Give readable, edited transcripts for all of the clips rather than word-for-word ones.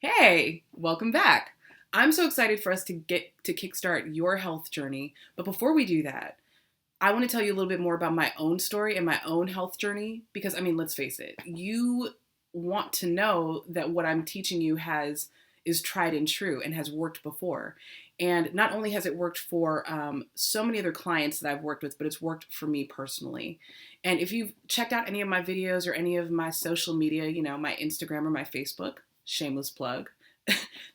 Hey, welcome back. I'm so excited for us to get to kickstart your health journey. But before we do that, I want to tell you a little bit more about my own story and my own health journey because, let's face it, you want to know that what I'm teaching you has is tried and true and has worked before. And not only has it worked for so many other clients that I've worked with, but it's worked for me personally. And if you've checked out any of my videos or any of my social media, my Instagram or my Facebook, shameless plug,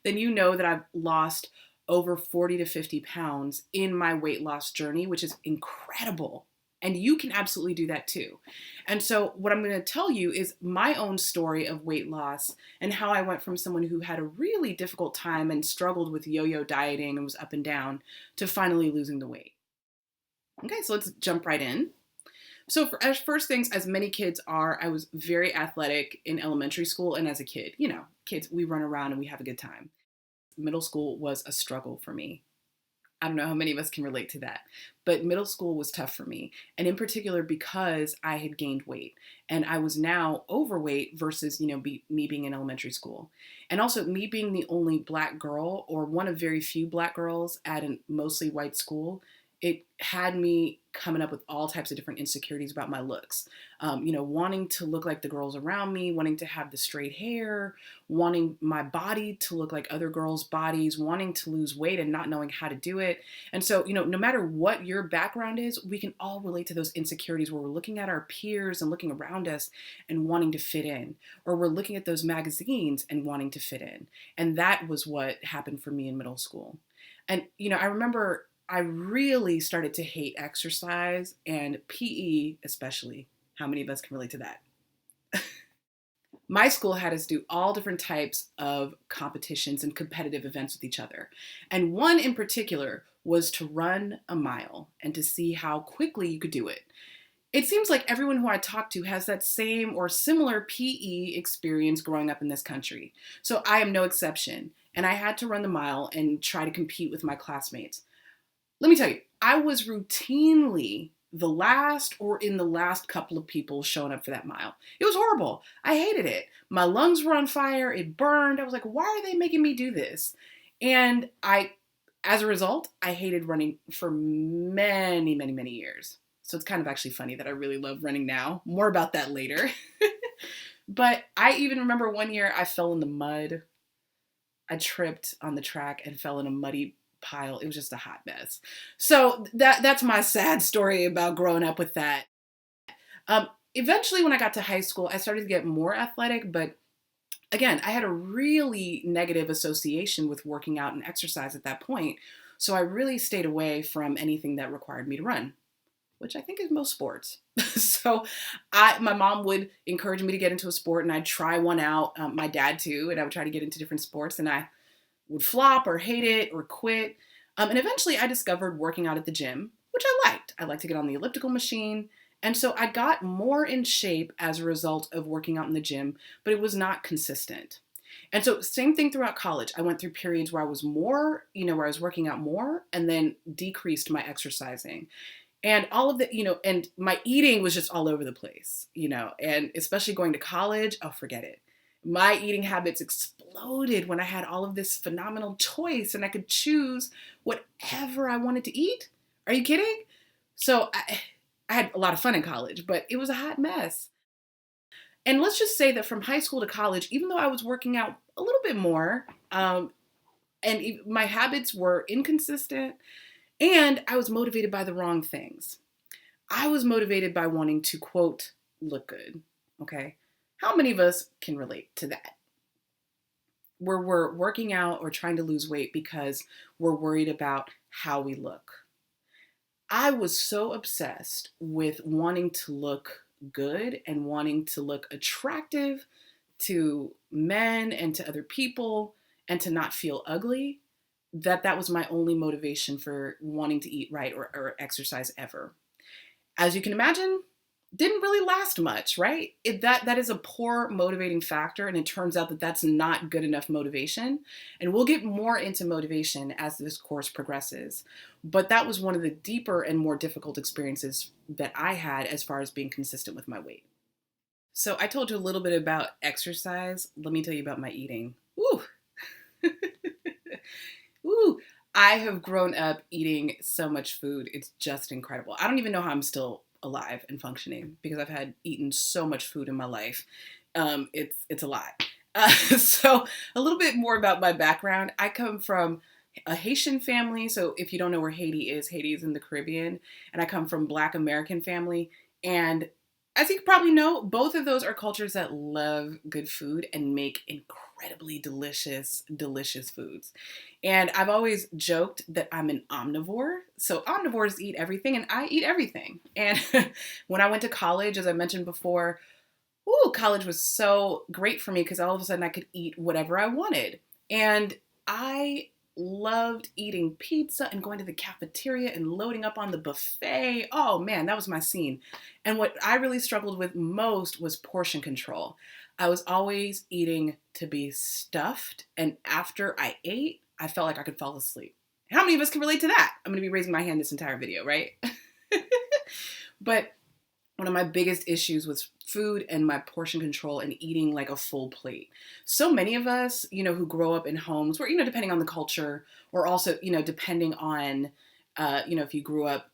then you know that I've lost over 40 to 50 pounds in my weight loss journey, which is incredible. And you can absolutely do that too. And so, what I'm going to tell you is my own story of weight loss and how I went from someone who had a really difficult time and struggled with yo yo dieting and was up and down to finally losing the weight. Okay, so let's jump right in. So, as first things, as many kids are, I was very athletic in elementary school and as a kid. Kids, we run around and we have a good time. Middle school was a struggle for me. I don't know how many of us can relate to that, but middle school was tough for me. And in particular, because I had gained weight and I was now overweight versus, me being in elementary school. And also me being the only Black girl or one of very few Black girls at a mostly white school, it had me coming up with all types of different insecurities about my looks. Wanting to look like the girls around me, wanting to have the straight hair, wanting my body to look like other girls' bodies, wanting to lose weight and not knowing how to do it. And so, no matter what your background is, we can all relate to those insecurities where we're looking at our peers and looking around us and wanting to fit in, or we're looking at those magazines and wanting to fit in. And that was what happened for me in middle school. And, I remember I really started to hate exercise and PE especially. How many of us can relate to that? My school had us do all different types of competitions and competitive events with each other. And one in particular was to run a mile and to see how quickly you could do it. It seems like everyone who I talk to has that same or similar PE experience growing up in this country. So I am no exception. And I had to run the mile and try to compete with my classmates. Let me tell you, I was routinely the last or in the last couple of people showing up for that mile. It was horrible. I hated it. My lungs were on fire. It burned. I was like, why are they making me do this? And as a result, I hated running for many, many, many years. So it's kind of actually funny that I really love running now. More about that later. But I even remember one year I fell in the mud. I tripped on the track and fell in a muddy pile. It was just a hot mess. So that's my sad story about growing up with that. Eventually, when I got to high school, I started to get more athletic, but again, I had a really negative association with working out and exercise at that point. So I really stayed away from anything that required me to run, which I think is most sports. So my mom would encourage me to get into a sport and I'd try one out. My dad too, and I would try to get into different sports and I would flop or hate it or quit. And eventually I discovered working out at the gym, which I liked. I liked to get on the elliptical machine. And so I got more in shape as a result of working out in the gym, but it was not consistent. And so same thing throughout college. I went through periods where I was more, where I was working out more and then decreased my exercising. And all of the, and my eating was just all over the place, and especially going to college, oh, forget it. My eating habits exploded when I had all of this phenomenal choice and I could choose whatever I wanted to eat. Are you kidding? So I had a lot of fun in college, but it was a hot mess. And let's just say that from high school to college, even though I was working out a little bit more, and my habits were inconsistent, and I was motivated by the wrong things. I was motivated by wanting to, quote, look good, okay? How many of us can relate to that? Where we're working out or trying to lose weight because we're worried about how we look. I was so obsessed with wanting to look good and wanting to look attractive to men and to other people and to not feel ugly that was my only motivation for wanting to eat right or exercise ever. As you can imagine, didn't really last much, right? That is a poor motivating factor, and it turns out that that's not good enough motivation. And we'll get more into motivation as this course progresses. But that was one of the deeper and more difficult experiences that I had as far as being consistent with my weight. So I told you a little bit about exercise. Let me tell you about my eating. Woo! I have grown up eating so much food. It's just incredible. I don't even know how I'm still alive and functioning because I've had eaten so much food in my life. It's a lot. So a little bit more about my background. I come from a Haitian family. So if you don't know where Haiti is in the Caribbean, and I come from Black American family. And as you probably know, both of those are cultures that love good food and make incredibly delicious, delicious foods. And I've always joked that I'm an omnivore. So omnivores eat everything, and I eat everything. And when I went to college, as I mentioned before, ooh, college was so great for me because all of a sudden I could eat whatever I wanted. And I loved eating pizza and going to the cafeteria and loading up on the buffet. Oh man, that was my scene. And what I really struggled with most was portion control. I was always eating to be stuffed, and after I ate, I felt like I could fall asleep. How many of us can relate to that? I'm going to be raising my hand this entire video, right? But one of my biggest issues was food and my portion control and eating like a full plate. So many of us, who grow up in homes where, depending on the culture, or also, depending on, if you grew up,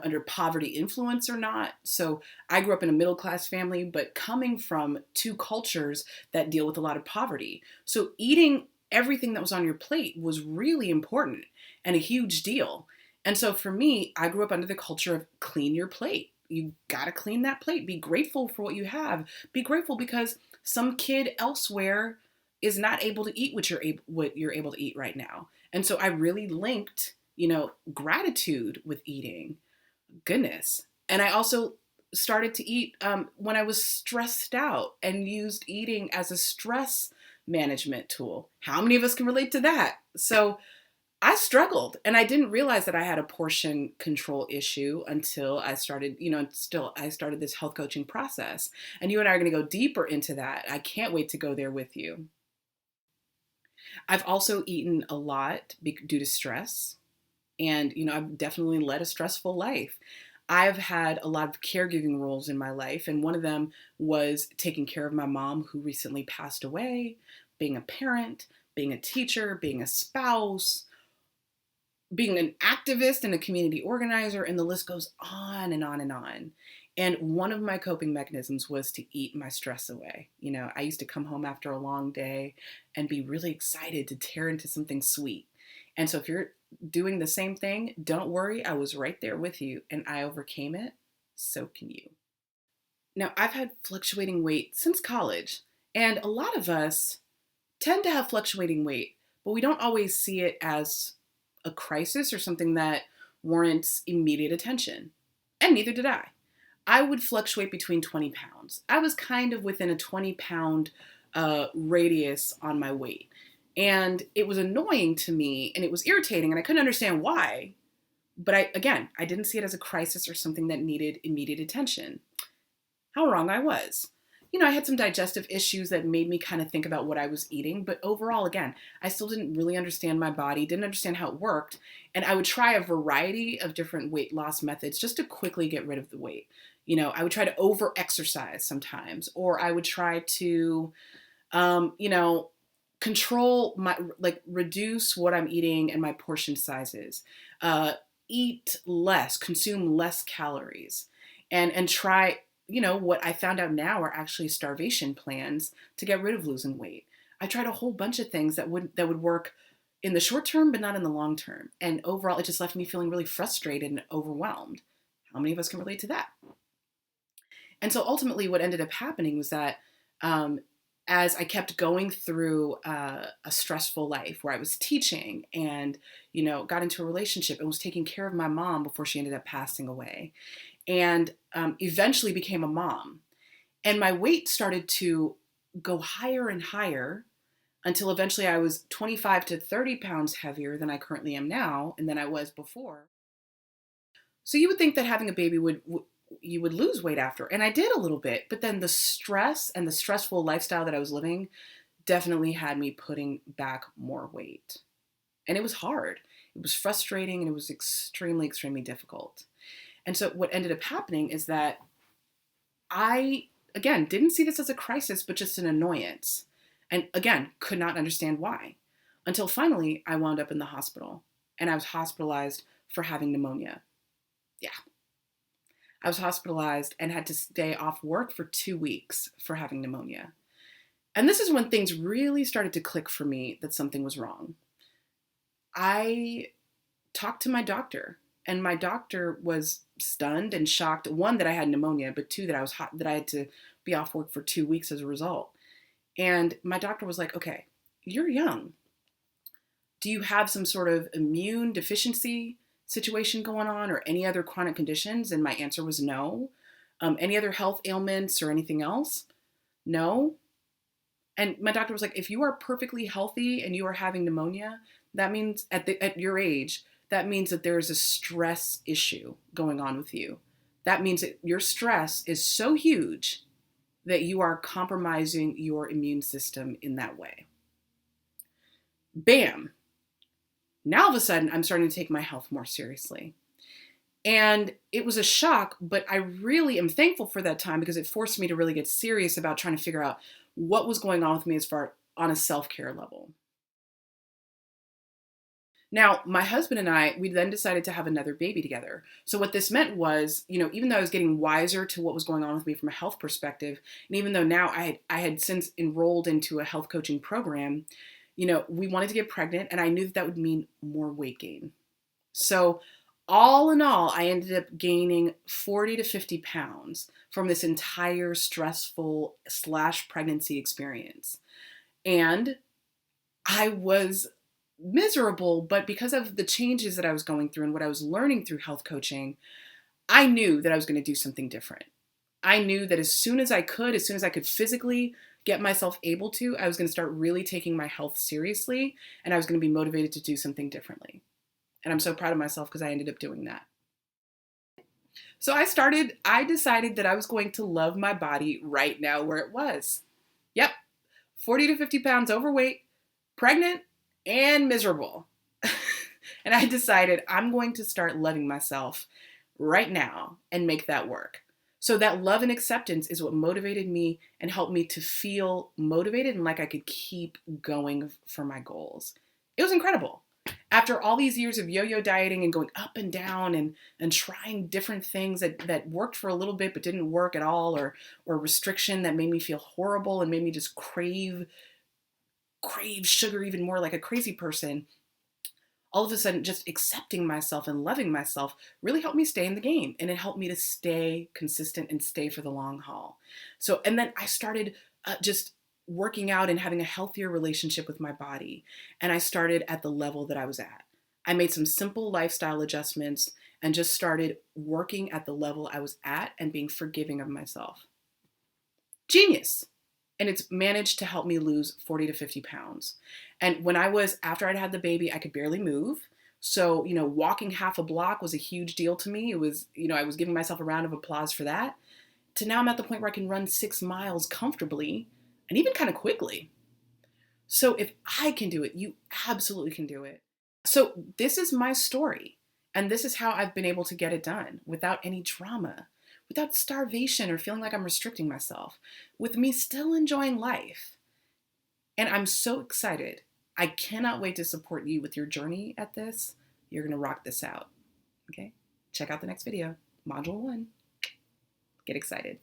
under poverty influence or not. So I grew up in a middle class family, but coming from two cultures that deal with a lot of poverty. So eating everything that was on your plate was really important and a huge deal. And so for me, I grew up under the culture of clean your plate. You gotta clean that plate. Be grateful for what you have. Be grateful because some kid elsewhere is not able to eat what you're able to eat right now. And so I really linked, gratitude with eating. Goodness. And I also started to eat when I was stressed out and used eating as a stress management tool. How many of us can relate to that? So I struggled, and I didn't realize that I had a portion control issue until I started, I started this health coaching process. And you and I are going to go deeper into that. I can't wait to go there with you. I've also eaten a lot due to stress, and I've definitely led a stressful life. I've had a lot of caregiving roles in my life, and one of them was taking care of my mom who recently passed away, being a parent, being a teacher, being a spouse, being an activist and a community organizer, and the list goes on and on and on. And one of my coping mechanisms was to eat my stress away. I used to come home after a long day and be really excited to tear into something sweet. And so if you're doing the same thing, don't worry, I was right there with you and I overcame it. So can you. Now, I've had fluctuating weight since college, and a lot of us tend to have fluctuating weight, but we don't always see it as a crisis or something that warrants immediate attention. And neither did I. I would fluctuate between 20 pounds. I was kind of within a 20-pound radius on my weight. And it was annoying to me and it was irritating and I couldn't understand why. But I didn't see it as a crisis or something that needed immediate attention. How wrong I was. I had some digestive issues that made me kind of think about what I was eating. But overall, again, I still didn't really understand my body, didn't understand how it worked. And I would try a variety of different weight loss methods just to quickly get rid of the weight. I would try to over exercise sometimes, or I would try to, control reduce what I'm eating and my portion sizes, eat less, consume less calories, and try, what I found out now are actually starvation plans to get rid of losing weight. I tried a whole bunch of things that would work in the short term, but not in the long term. And overall, it just left me feeling really frustrated and overwhelmed. How many of us can relate to that? And so ultimately what ended up happening was that as I kept going through a stressful life where I was teaching and, got into a relationship and was taking care of my mom before she ended up passing away, and eventually became a mom. And my weight started to go higher and higher until eventually I was 25 to 30 pounds heavier than I currently am now and than I was before. So you would think that having a baby you would lose weight after. And I did a little bit, but then the stress and the stressful lifestyle that I was living definitely had me putting back more weight. And it was hard. It was frustrating and it was extremely, extremely difficult. And so what ended up happening is that I, again, didn't see this as a crisis, but just an annoyance. And again, could not understand why. Until finally I wound up in the hospital. and I was hospitalized for having pneumonia. Yeah. I was hospitalized and had to stay off work for 2 weeks for having pneumonia. And this is when things really started to click for me that something was wrong. I talked to my doctor, and my doctor was stunned and shocked. One, that I had pneumonia, but two, that that I had to be off work for 2 weeks as a result. And my doctor was like, "Okay, you're young. Do you have some sort of immune deficiency situation going on, or any other chronic conditions?" And my answer was no. Any other health ailments or anything else? No. And my doctor was like, "If you are perfectly healthy and you are having pneumonia, that means at your age, that means that there is a stress issue going on with you. That means that your stress is so huge that you are compromising your immune system in that way." Bam. Now all of a sudden, I'm starting to take my health more seriously. And it was a shock, but I really am thankful for that time because it forced me to really get serious about trying to figure out what was going on with me as far on a self-care level. Now, my husband and I, we then decided to have another baby together. So what this meant was, even though I was getting wiser to what was going on with me from a health perspective, and even though now I had since enrolled into a health coaching program, we wanted to get pregnant, and I knew that would mean more weight gain. So all in all, I ended up gaining 40 to 50 pounds from this entire stressful / pregnancy experience. And I was miserable, but because of the changes that I was going through and what I was learning through health coaching, I knew that I was going to do something different. I knew that as soon as I could physically get myself able to, I was going to start really taking my health seriously, and I was going to be motivated to do something differently. And I'm so proud of myself because I ended up doing that. So I decided that I was going to love my body right now where it was. Yep, 40 to 50 pounds overweight, pregnant, and miserable. And I decided I'm going to start loving myself right now and make that work. So that love and acceptance is what motivated me and helped me to feel motivated and like I could keep going for my goals. It was incredible. After all these years of yo-yo dieting and going up and down and trying different things that worked for a little bit but didn't work at all, or restriction that made me feel horrible and made me just crave sugar even more like a crazy person, all of a sudden just accepting myself and loving myself really helped me stay in the game, and it helped me to stay consistent and stay for the long haul. So, and then I started just working out and having a healthier relationship with my body. And I started at the level that I was at. I made some simple lifestyle adjustments and just started working at the level I was at and being forgiving of myself. Genius. And it's managed to help me lose 40 to 50 pounds. And after I'd had the baby, I could barely move. So, walking half a block was a huge deal to me. It was, I was giving myself a round of applause for that. To now I'm at the point where I can run 6 miles comfortably and even kind of quickly. So if I can do it, you absolutely can do it. So this is my story. And this is how I've been able to get it done without any drama, without starvation or feeling like I'm restricting myself, with me still enjoying life. And I'm so excited. I cannot wait to support you with your journey at this. You're going to rock this out. Okay? Check out the next video, Module 1. Get excited.